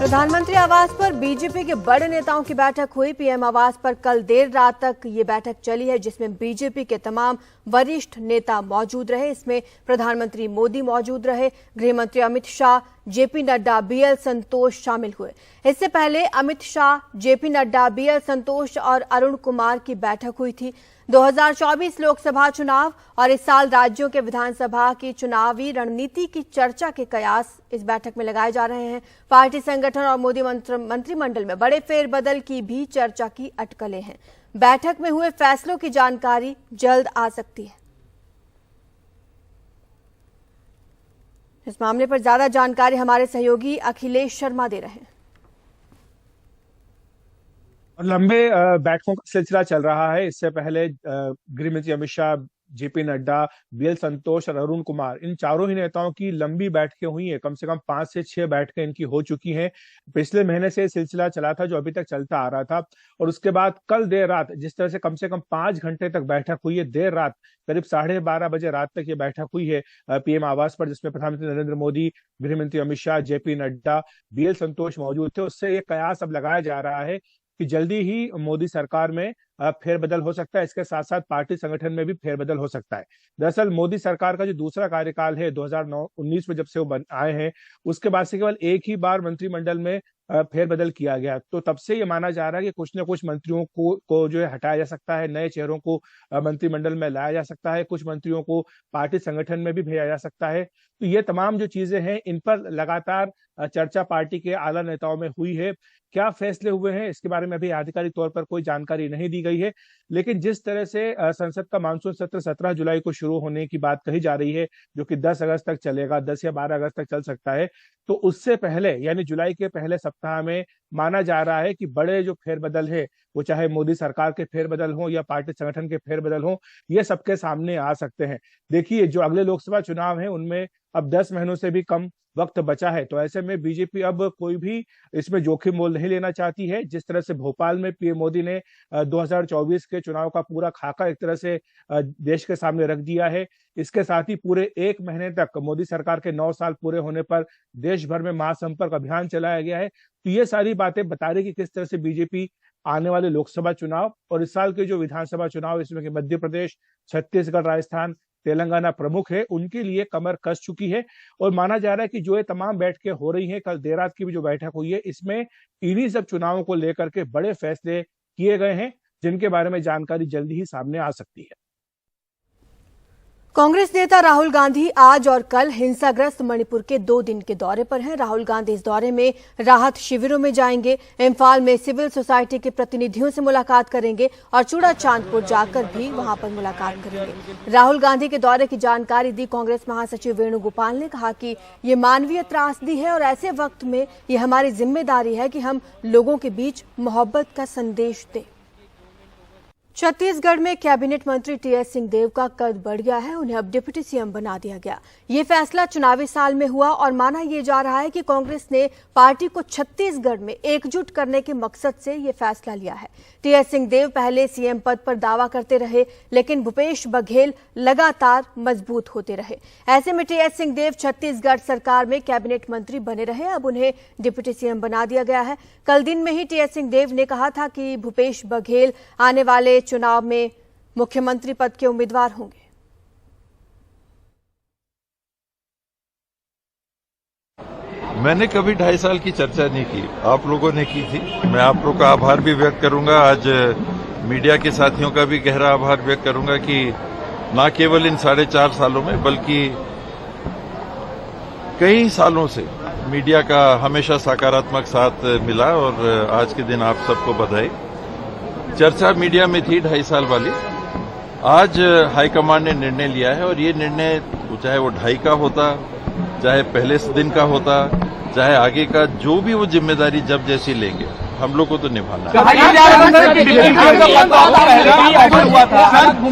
प्रधानमंत्री आवास पर बीजेपी के बड़े नेताओं की बैठक हुई। पीएम आवास पर कल देर रात तक ये बैठक चली है, जिसमें बीजेपी के तमाम वरिष्ठ नेता मौजूद रहे। इसमें प्रधानमंत्री मोदी मौजूद रहे, गृह मंत्री अमित शाह, जेपी नड्डा, बीएल संतोष शामिल हुए। इससे पहले अमित शाह, जेपी नड्डा, बीएल संतोष और अरुण कुमार की बैठक हुई थी। 2024 लोकसभा चुनाव और इस साल राज्यों के विधानसभा की चुनावी रणनीति की चर्चा के कयास इस बैठक में लगाए जा रहे हैं। पार्टी संगठन और मोदी मंत्रिमंडल में बड़े फेरबदल की भी चर्चा की अटकलें हैं। बैठक में हुए फैसलों की जानकारी जल्द आ सकती है। इस मामले पर ज्यादा जानकारी हमारे सहयोगी अखिलेश शर्मा दे रहे हैं। लंबे बैठकों का सिलसिला चल रहा है। इससे पहले गृह मंत्री अमित शाह, जेपी नड्डा, बीएल संतोष और अरुण कुमार, इन चारों ही नेताओं की लंबी बैठकें हुई हैं। कम से कम 5 से 6 बैठकें इनकी हो चुकी हैं। पिछले महीने से सिलसिला चला था, जो अभी तक चलता आ रहा था। और उसके बाद कल देर रात जिस तरह से कम 5 घंटे तक बैठक हुई है, देर रात करीब 12:30 बजे रात तक ये बैठक हुई है पीएम आवास पर, जिसमें प्रधानमंत्री नरेंद्र मोदी, गृह मंत्री अमित शाह, जेपी नड्डा, बीएल संतोष मौजूद थे। उससे ये कयास अब लगाया जा रहा है कि जल्दी ही मोदी सरकार में फेरबदल हो सकता है। इसके साथ साथ पार्टी संगठन में भी फेरबदल हो सकता है। दरअसल मोदी सरकार का जो दूसरा कार्यकाल है 2019 में जब से वो आए हैं, उसके बाद से केवल एक ही बार मंत्रिमंडल में फेरबदल किया गया। तो तब से ये माना जा रहा है कि कुछ न कुछ मंत्रियों को जो है हटाया जा सकता है, नए चेहरों को मंत्रिमंडल में लाया जा सकता है, कुछ मंत्रियों को पार्टी संगठन में भी भेजा जा सकता है। तो ये तमाम जो चीजें हैं, इन पर लगातार चर्चा पार्टी के आला नेताओं में हुई है। क्या फैसले हुए हैं इसके बारे में अभी आधिकारिक तौर पर कोई जानकारी नहीं दी गई है, लेकिन जिस तरह से संसद का मानसून सत्र 17 जुलाई को शुरू होने की बात कही जा रही है, जो कि 10 अगस्त तक चलेगा, 10 या 12 अगस्त तक चल सकता है, तो उससे पहले यानी जुलाई के पहले सप्ताह में माना जा रहा है कि बड़े जो फेरबदल है, वो चाहे मोदी सरकार के फेरबदल हो या पार्टी संगठन के फेरबदल हो, ये सबके सामने आ सकते हैं। देखिए, जो अगले लोकसभा चुनाव है उनमें अब 10 महीनों से भी कम वक्त बचा है। तो ऐसे में बीजेपी अब कोई भी इसमें जोखिम मोल नहीं लेना चाहती है। जिस तरह से भोपाल में पीएम मोदी ने 2024 के चुनाव का पूरा खाका एक तरह से देश के सामने रख दिया है, इसके साथ ही पूरे 1 महीने तक मोदी सरकार के 9 साल पूरे होने पर देश भर में महासंपर्क अभियान चलाया गया है। तो ये सारी बातें बता रही कि किस तरह से बीजेपी आने वाले लोकसभा चुनाव और इस साल के जो विधानसभा चुनाव, इसमें कि मध्य प्रदेश, छत्तीसगढ़, राजस्थान, तेलंगाना प्रमुख है, उनके लिए कमर कस चुकी है। और माना जा रहा है कि जो ये तमाम बैठकें हो रही हैं, कल देर रात की भी जो बैठक हुई है, इसमें इन्हीं सब चुनावों को लेकर के बड़े फैसले किए गए हैं, जिनके बारे में जानकारी जल्दी ही सामने आ सकती है। कांग्रेस नेता राहुल गांधी आज और कल हिंसाग्रस्त मणिपुर के 2 दिन के दौरे पर हैं। राहुल गांधी इस दौरे में राहत शिविरों में जाएंगे, इम्फाल में सिविल सोसाइटी के प्रतिनिधियों से मुलाकात करेंगे और चूड़ा चांदपुर जाकर भी वहां पर मुलाकात करेंगे। राहुल गांधी के दौरे की जानकारी दी कांग्रेस महासचिव वेणुगोपाल ने कहा कि ये मानवीय त्रासदी है और ऐसे वक्त में ये हमारी जिम्मेदारी है कि हम लोगों के बीच मोहब्बत का संदेश दें। छत्तीसगढ़ में कैबिनेट मंत्री टीएस सिंहदेव का कद बढ़ गया है, उन्हें अब डिप्टी सीएम बना दिया गया। ये फैसला चुनावी साल में हुआ और माना यह जा रहा है कि कांग्रेस ने पार्टी को छत्तीसगढ़ में एकजुट करने के मकसद से ये फैसला लिया है। टीएस सिंहदेव पहले सीएम पद पर दावा करते रहे, लेकिन भूपेश बघेल लगातार मजबूत होते रहे। ऐसे में टीएस सिंहदेव छत्तीसगढ़ सरकार में कैबिनेट मंत्री बने रहे, अब उन्हें डिप्टी सीएम बना दिया गया है। कल दिन में ही टीएस सिंहदेव ने कहा था कि भूपेश बघेल आने वाले चुनाव में मुख्यमंत्री पद के उम्मीदवार होंगे। मैंने कभी 2.5 साल की चर्चा नहीं की, आप लोगों ने की थी। मैं आप लोगों का आभार भी व्यक्त करूंगा, आज मीडिया के साथियों का भी गहरा आभार व्यक्त करूंगा कि न केवल इन 4.5 सालों में बल्कि कई सालों से मीडिया का हमेशा सकारात्मक साथ मिला और आज के दिन आप सबको बधाई। चर्चा मीडिया में थी 2.5 साल वाली, आज हाईकमान ने निर्णय लिया है और ये निर्णय चाहे वो 2.5 का होता, चाहे पहले दिन का होता, चाहे आगे का, जो भी वो जिम्मेदारी जब जैसी लेंगे, हम लोग को तो निभाना है।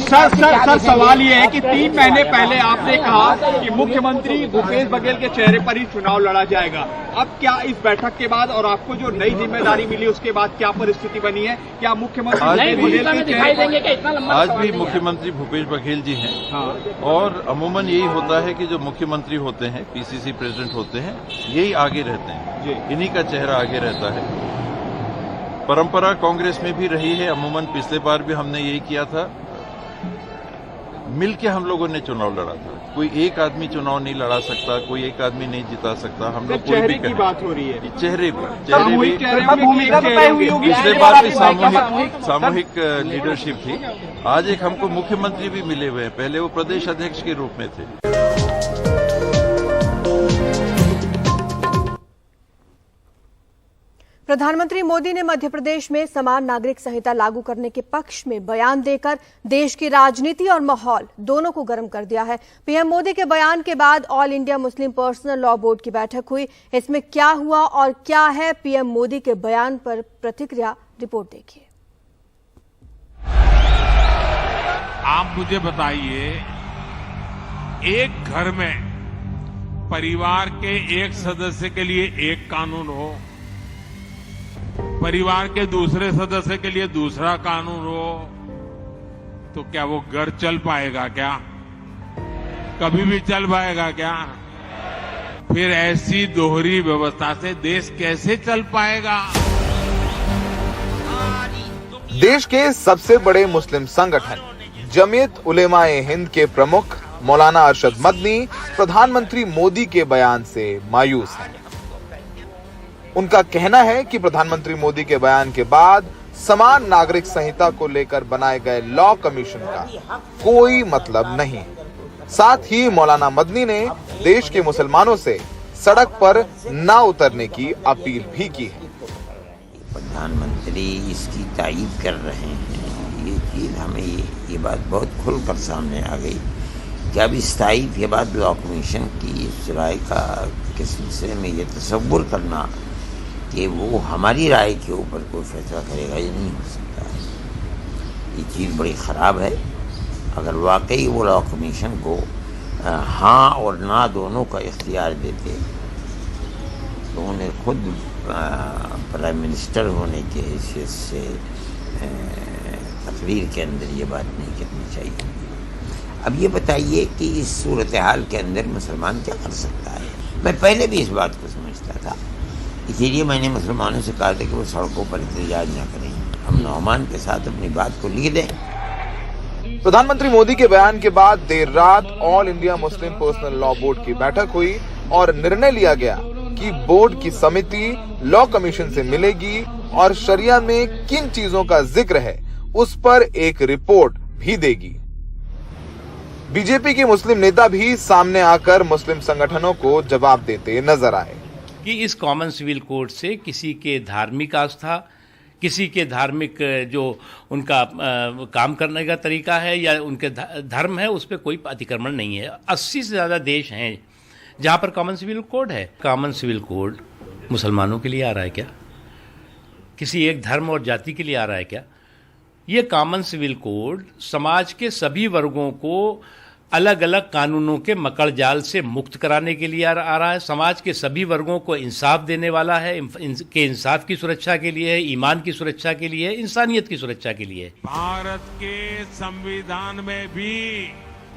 सर सवाल ये है कि 3 महीने पहले आपने कहा कि मुख्यमंत्री भूपेश बघेल के चेहरे पर ही चुनाव लड़ा जाएगा। अब क्या इस बैठक के बाद और आपको जो नई जिम्मेदारी मिली उसके बाद क्या परिस्थिति बनी है? क्या मुख्यमंत्री आज भी मुख्यमंत्री भूपेश बघेल जी हैं। हाँ। और अमूमन यही होता है कि जो मुख्यमंत्री होते हैं, पीसीसी प्रेसिडेंट होते हैं, यही आगे रहते हैं, इन्हीं का चेहरा आगे रहता है। परंपरा कांग्रेस में भी रही है, अमूमन पिछले बार भी हमने यही किया था, मिलके हम लोगों ने चुनाव लड़ा था। कोई एक आदमी चुनाव नहीं लड़ा सकता, कोई एक आदमी नहीं जिता सकता। हम लोग कोई भी की बात हो रही है, चेहरे भी पिछले बार भी सामूहिक लीडरशिप थी। आज एक हमको मुख्यमंत्री भी मिले हुए हैं, पहले वो प्रदेश अध्यक्ष के रूप में थे। प्रधानमंत्री मोदी ने मध्य प्रदेश में समान नागरिक संहिता लागू करने के पक्ष में बयान देकर देश की राजनीति और माहौल दोनों को गर्म कर दिया है। पीएम मोदी के बयान के बाद all India Muslim personal law board की बैठक हुई। इसमें क्या हुआ और क्या है पीएम मोदी के बयान पर प्रतिक्रिया, रिपोर्ट देखिए। आप मुझे बताइए, एक घर में परिवार के एक सदस्य के लिए एक कानून हो, परिवार के दूसरे सदस्य के लिए दूसरा कानून हो, तो क्या वो घर चल पाएगा? क्या कभी भी चल पाएगा क्या? फिर ऐसी दोहरी व्यवस्था से देश कैसे चल पाएगा? देश के सबसे बड़े मुस्लिम संगठन जमीयत उलेमाए हिंद के प्रमुख मौलाना अरशद मदनी प्रधानमंत्री मोदी के बयान से मायूस हैं। उनका कहना है कि प्रधानमंत्री मोदी के बयान के बाद समान नागरिक संहिता को लेकर बनाए गए लॉ कमीशन का कोई मतलब नहीं। साथ ही मौलाना मदनी ने देश के मुसलमानों से सड़क पर ना उतरने की अपील भी की है। प्रधानमंत्री इसकी तारीफ कर रहे हैं, ये चीज हमें ये बात बहुत खुलकर सामने आ गई कि अब इस तारीफ के बाद लॉ कमीशन की इस राय के सिलसिले में ये तसव्वुर करना कि वो हमारी राय के ऊपर कोई फैसला करेगा, ये नहीं हो सकता है। ये चीज़ बड़ी ख़राब है। अगर वाकई वो लॉ कमीशन को हाँ और ना दोनों का इख्तियार देते तो उन्हें खुद प्राइम मिनिस्टर होने के हैसियत से तकरीर के अंदर ये बात नहीं करनी चाहिए। अब ये बताइए कि इस सूरत हाल के अंदर मुसलमान क्या कर सकता है? मैं पहले भी इस बात को समझता था, इसीलिए मैंने मुसलमानों से कहा था कि वो सड़कों पर एहतजाज न करें, हम नौमान के साथ अपनी बात को लिख दें। प्रधानमंत्री मोदी के बयान के बाद देर रात all India Muslim personal law board की बैठक हुई और निर्णय लिया गया कि बोर्ड की समिति लॉ कमीशन से मिलेगी और शरिया में किन चीजों का जिक्र है उस पर एक रिपोर्ट भी देगी। बीजेपी के मुस्लिम नेता भी सामने आकर मुस्लिम संगठनों को जवाब देते नजर आए कि इस कॉमन सिविल कोड से किसी के धार्मिक आस्था, किसी के धार्मिक जो उनका काम करने का तरीका है या उनके धर्म है, उस पर कोई अतिक्रमण नहीं है। 80 से ज़्यादा देश हैं जहाँ पर कॉमन सिविल कोड है। कॉमन सिविल कोड मुसलमानों के लिए आ रहा है क्या? किसी एक धर्म और जाति के लिए आ रहा है क्या? ये कॉमन सिविल कोड समाज के सभी वर्गों को अलग अलग कानूनों के मकड़ जाल से मुक्त कराने के लिए आ रहा है। समाज के सभी वर्गों को इंसाफ देने वाला है, के इंसाफ की सुरक्षा के लिए है, ईमान की सुरक्षा के लिए है, इंसानियत की सुरक्षा के लिए। भारत के संविधान में भी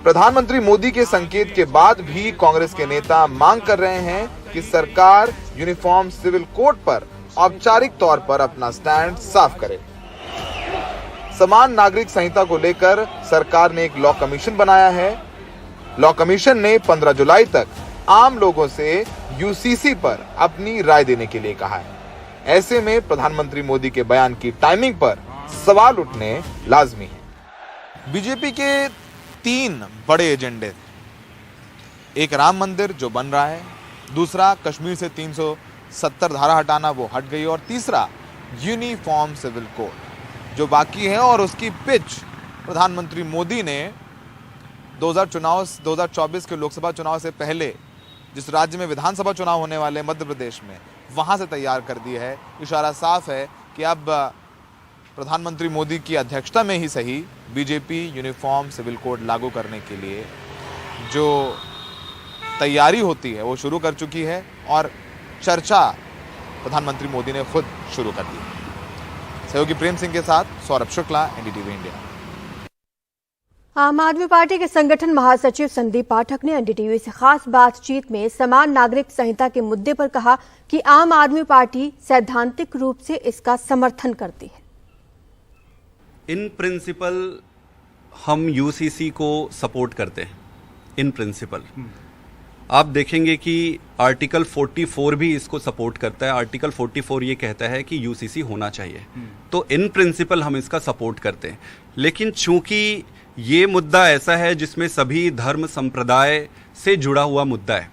प्रधानमंत्री मोदी के संकेत के बाद भी कांग्रेस के नेता मांग कर रहे हैं कि सरकार यूनिफॉर्म सिविल कोड पर औपचारिक तौर पर अपना स्टैंड साफ करे। समान नागरिक संहिता को लेकर सरकार ने एक लॉ कमीशन बनाया है। लॉ कमीशन ने 15 जुलाई तक आम लोगों से यूसीसी पर अपनी राय देने के लिए कहा है। ऐसे में प्रधानमंत्री मोदी के बयान की टाइमिंग पर सवाल उठने लाजमी है। बीजेपी के 3 बड़े एजेंडे, एक राम मंदिर जो बन रहा है, दूसरा कश्मीर से 370 धारा हटाना वो हट गई, और तीसरा यूनिफॉर्म सिविल कोड जो बाकी है। और उसकी पिच प्रधानमंत्री मोदी ने 2024 के लोकसभा चुनाव से पहले जिस राज्य में विधानसभा चुनाव होने वाले मध्य प्रदेश में, वहां से तैयार कर दी है। इशारा साफ है कि अब प्रधानमंत्री मोदी की अध्यक्षता में ही सही बीजेपी यूनिफॉर्म सिविल कोड लागू करने के लिए जो तैयारी होती है वो शुरू कर चुकी है और चर्चा प्रधानमंत्री मोदी ने खुद शुरू कर दी। सहयोगी प्रेम सिंह के साथ सौरभ शुक्ला, एनडीटीवी इंडिया। आम आदमी पार्टी के संगठन महासचिव संदीप पाठक ने एनडीटीवी से खास बातचीत में समान नागरिक संहिता के मुद्दे पर कहा कि आम आदमी पार्टी सैद्धांतिक रूप से इसका समर्थन करती है। इन प्रिंसिपल हम यूसीसी को सपोर्ट करते हैं। इन प्रिंसिपल आप देखेंगे कि आर्टिकल 44 भी इसको सपोर्ट करता है। आर्टिकल 44 ये कहता है कि यूसीसी होना चाहिए, तो इन प्रिंसिपल हम इसका सपोर्ट करते हैं। लेकिन चूंकि ये मुद्दा ऐसा है जिसमें सभी धर्म संप्रदाय से जुड़ा हुआ मुद्दा है,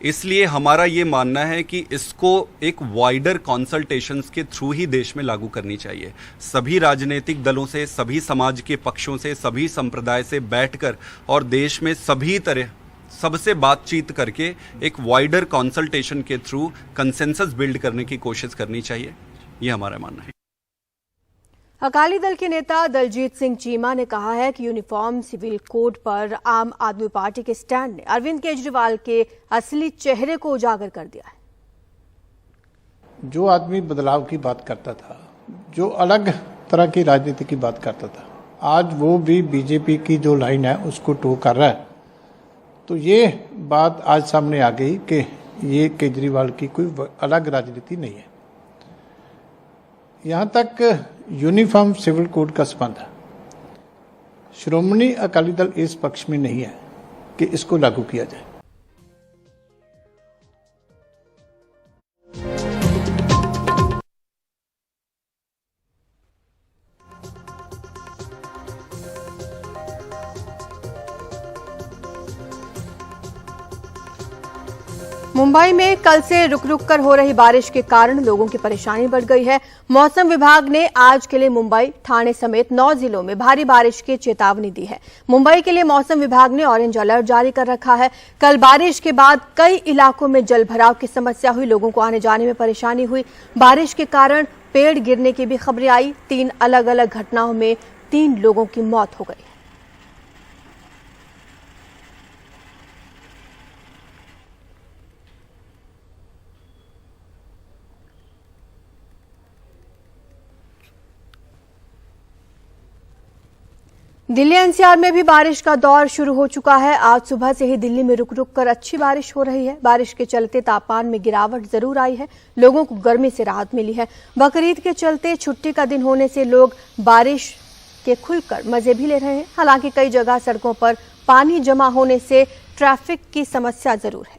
इसलिए हमारा ये मानना है कि इसको एक वाइडर कंसल्टेशंस के थ्रू ही देश में लागू करनी चाहिए। सभी राजनीतिक दलों से, सभी समाज के पक्षों से, सभी संप्रदाय से बैठकर और देश में सभी तरह सबसे बातचीत करके एक वाइडर कंसल्टेशन के थ्रू कंसेंसस बिल्ड करने की कोशिश करनी चाहिए, ये हमारा मानना है। अकाली दल के नेता दलजीत सिंह चीमा ने कहा है कि यूनिफॉर्म सिविल कोड पर आम आदमी पार्टी के स्टैंड ने अरविंद केजरीवाल के असली चेहरे को उजागर कर दिया है। जो आदमी बदलाव की बात करता था, जो अलग तरह की राजनीति की बात करता था, आज वो भी बीजेपी की जो लाइन है उसको टो कर रहा है। तो ये बात आज सामने आ गई कि ये केजरीवाल की कोई अलग राजनीति नहीं है। यहाँ तक यूनिफॉर्म सिविल कोड का संबंध है, श्रोमणी अकाली दल इस पक्ष में नहीं है कि इसको लागू किया जाए। मुंबई में कल से रुक रुक कर हो रही बारिश के कारण लोगों की परेशानी बढ़ गई है। मौसम विभाग ने आज के लिए मुंबई, ठाणे समेत 9 जिलों में भारी बारिश की चेतावनी दी है। मुंबई के लिए मौसम विभाग ने ऑरेंज अलर्ट जारी कर रखा है। कल बारिश के बाद कई इलाकों में जलभराव की समस्या हुई, लोगों को आने जाने में परेशानी हुई। बारिश के कारण पेड़ गिरने की भी खबरें आई। 3 अलग अलग घटनाओं में 3 लोगों की मौत हो गई। दिल्ली एनसीआर में भी बारिश का दौर शुरू हो चुका है। आज सुबह से ही दिल्ली में रुक रुक कर अच्छी बारिश हो रही है। बारिश के चलते तापमान में गिरावट जरूर आई है, लोगों को गर्मी से राहत मिली है। बकरीद के चलते छुट्टी का दिन होने से लोग बारिश के खुलकर मजे भी ले रहे हैं। हालांकि कई जगह सड़कों पर पानी जमा होने से ट्रैफिक की समस्या जरूर है।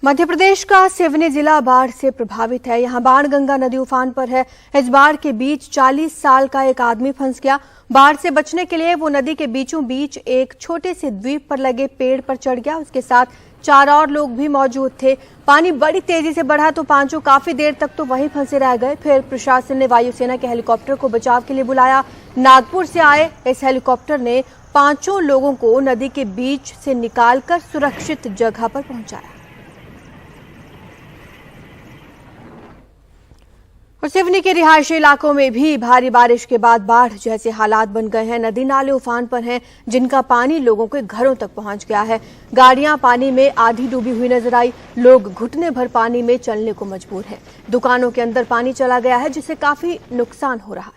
मध्य प्रदेश का सिवनी जिला बाढ़ से प्रभावित है। यहाँ बाणगंगा नदी उफान पर है। इस बाढ़ के बीच 40 साल का एक आदमी फंस गया। बाढ़ से बचने के लिए वो नदी के बीचों बीच एक छोटे से द्वीप पर लगे पेड़ पर चढ़ गया। उसके साथ 4 और लोग भी मौजूद थे। पानी बड़ी तेजी से बढ़ा तो पांचों काफी देर तक तो वहीं फंसे रह गए। फिर प्रशासन ने वायुसेना के हेलीकॉप्टर को बचाव के लिए बुलाया। नागपुर से आए इस हेलीकॉप्टर ने पांचों लोगों को नदी के बीच से निकालकर सुरक्षित जगह पर पहुंचाया। और सिवनी के रिहायशी इलाकों में भी भारी बारिश के बाद बाढ़ जैसे हालात बन गए हैं। नदी नाले उफान पर हैं, जिनका पानी लोगों के घरों तक पहुंच गया है। गाड़ियां पानी में आधी डूबी हुई नजर आई। लोग घुटने भर पानी में चलने को मजबूर हैं। दुकानों के अंदर पानी चला गया है, जिससे काफी नुकसान हो रहा है।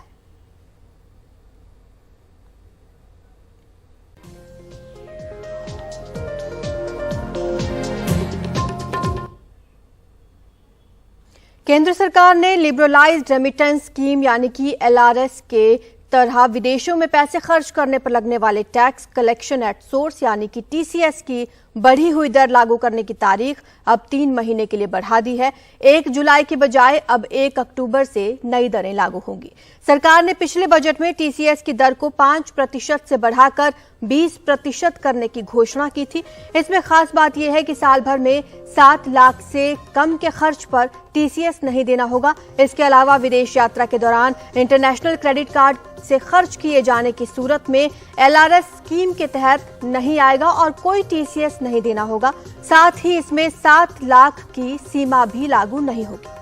केंद्र सरकार ने लिबरलाइज्ड रेमिटेंस स्कीम यानी कि LRS के तरह विदेशों में पैसे खर्च करने पर लगने वाले टैक्स कलेक्शन एट सोर्स यानी कि TCS की बढ़ी हुई दर लागू करने की तारीख अब 3 महीने के लिए बढ़ा दी है। 1 जुलाई के बजाय अब 1 अक्टूबर से नई दरें लागू होंगी। सरकार ने पिछले बजट में टीसीएस की दर को 5% से बढ़ाकर 20% करने की घोषणा की थी। इसमें खास बात यह है कि साल भर में 7 लाख से कम के खर्च पर टीसीएस नहीं देना होगा। इसके अलावा विदेश यात्रा के दौरान इंटरनेशनल क्रेडिट कार्ड से खर्च किए जाने की सूरत में एलआरएस स्कीम के तहत नहीं आएगा और कोई टीसीएस नहीं देना होगा। साथ ही इसमें 7 लाख की सीमा भी लागू नहीं होगी।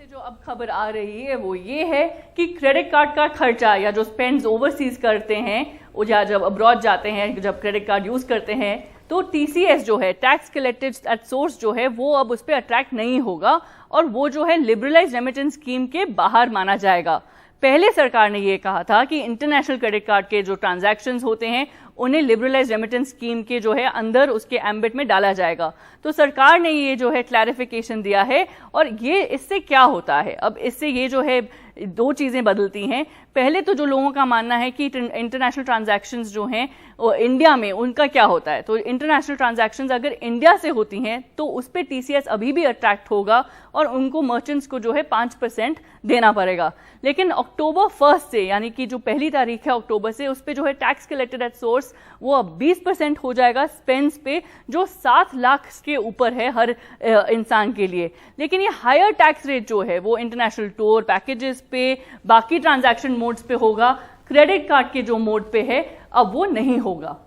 जो अब खबर आ रही है वो ये है कि क्रेडिट कार्ड का खर्चा या जो स्पेंड्स ओवरसीज करते हैं या जब अब्रॉड जाते हैं, जब क्रेडिट कार्ड यूज करते हैं, तो टीसीएस जो है, टैक्स कलेक्टेड एट सोर्स जो है, वो अब उस पर अट्रैक्ट नहीं होगा और वो जो है लिबरलाइज्ड रेमिटेंस स्कीम के बाहर माना जाएगा। पहले सरकार ने ये कहा था कि इंटरनेशनल क्रेडिट कार्ड के जो ट्रांजैक्शंस होते हैं उन्हें लिबरलाइज्ड रेमिटेंस स्कीम के जो है अंदर उसके एम्बिट में डाला जाएगा। तो सरकार ने ये जो है क्लैरिफिकेशन दिया है और ये इससे क्या होता है, अब इससे ये जो है 2 चीजें बदलती हैं। पहले तो जो लोगों का मानना है कि इंटरनेशनल ट्रांजैक्शंस जो हैं इंडिया में उनका क्या होता है, तो इंटरनेशनल ट्रांजैक्शंस अगर इंडिया से होती हैं तो उस पर टीसीएस अभी भी अट्रैक्ट होगा और उनको मर्चेंट्स को जो है 5% देना पड़ेगा। लेकिन अक्टूबर 1 से, यानी कि जो पहली तारीख है अक्टूबर से, उस पर जो है टैक्स कलेक्टेड एट सोर्स वो अब 20% हो जाएगा स्पेंड्स पे, जो 7 लाख के ऊपर है हर इंसान के लिए। लेकिन ये हायर टैक्स रेट जो है वो इंटरनेशनल टूर पैकेजेस पे, बाकी ट्रांजैक्शन मोड्स पे होगा, क्रेडिट कार्ड के जो मोड पे है अब वो नहीं होगा।